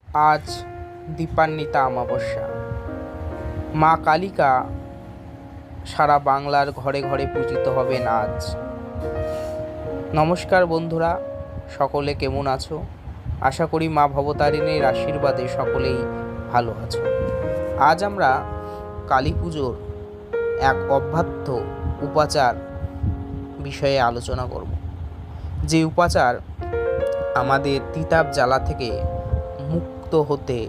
আজ দীপান্বিতা অমাবস্যা। মা কালিকা সারা বাংলার ঘরে ঘরে পূজিত হবেন আজ। নমস্কার বন্ধুরা, সকলে কেমন আছো? আশা করি মা ভবতারিণীর আশীর্বাদে সকলেই ভালো আছো। আজ আমরা কালী পুজোর এক অব্যাহত উপাচার বিষয়ে আলোচনা করব, যে উপাচার আমাদের তিতাব জ্বালা থেকে মুক্ত হতে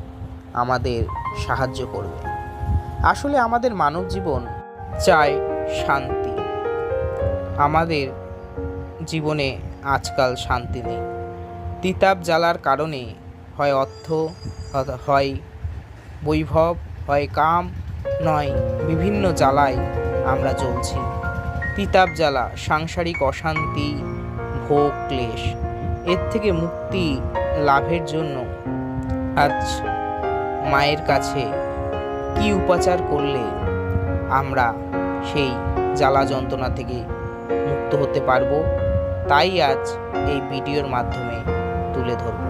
আমাদের সাহায্য করবে। আসলে আমাদের মানব জীবন চায় শান্তি। আমাদের জীবনে আজকাল শান্তি নেই। তিতাব জ্বালার কারণে হয় অর্থ, হয় বৈভব, হয় কাম, নয় বিভিন্ন জ্বালায় আমরা চলছি। তিতাব জ্বালা, সাংসারিক অশান্তি, ভোগ, ক্লেশ, এর থেকে মুক্তি লাভের জন্য আজ মায়ের কাছে কি উপাচার করলে আমরা সেই জ্বালা যন্ত্রণা থেকে মুক্ত হতে পারবো, তাই আজ এই ভিডিওর মাধ্যমে তুলে ধরব।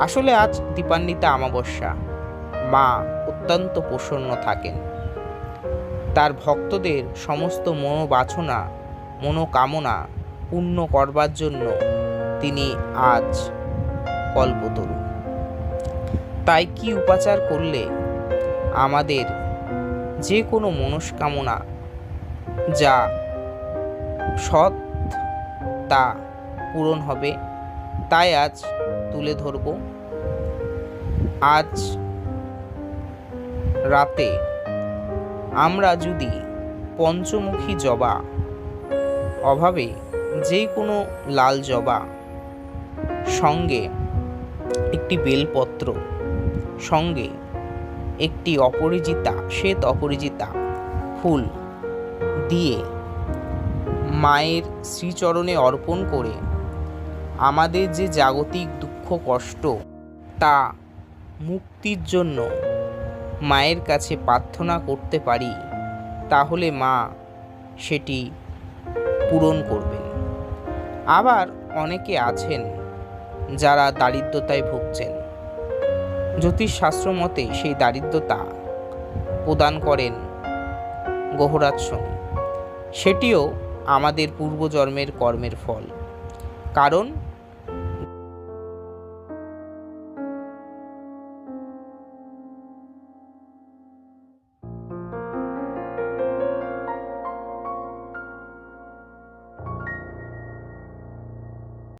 আসলে আজ দীপান্বিতা অমাবস্যা। মা অত্যন্ত প্রসন্ন থাকেন। তার ভক্তদের সমস্ত মনোবাসনা, মনোকামনা পূর্ণ করবার জন্য তিনি আজ কল্পতরু। তাই কি উপাচার করলে আমাদের যে কোনো মনস্কামনা যা সৎ তা পূরণ হবে, তাই আজ তুলে ধরব। আজ রাতে আমরা যদি পঞ্চমুখী জবা, অভাবে যে কোনো লাল জবা, সঙ্গে একটি বেলপত্র, সঙ্গে একটি শ্বেত অপরাজিতা ফুল দিয়ে মায়ের শ্রীচরণে অর্পণ করে আমাদের যে জাগতিক দুঃখ কষ্ট তা মুক্তির জন্য মায়ের কাছে প্রার্থনা করতে পারি, তাহলে মা সেটি পূরণ করবেন। আবার অনেকে আছেন যারা দারিদ্রতায় ভুগছেন। জ্যোতিষশাস্ত্র মতে সেই দারিদ্রতা প্রদান করেন গ্রহরাজ শনি। সেটিও আমাদের পূর্বজন্মের কর্মের ফল। কারণ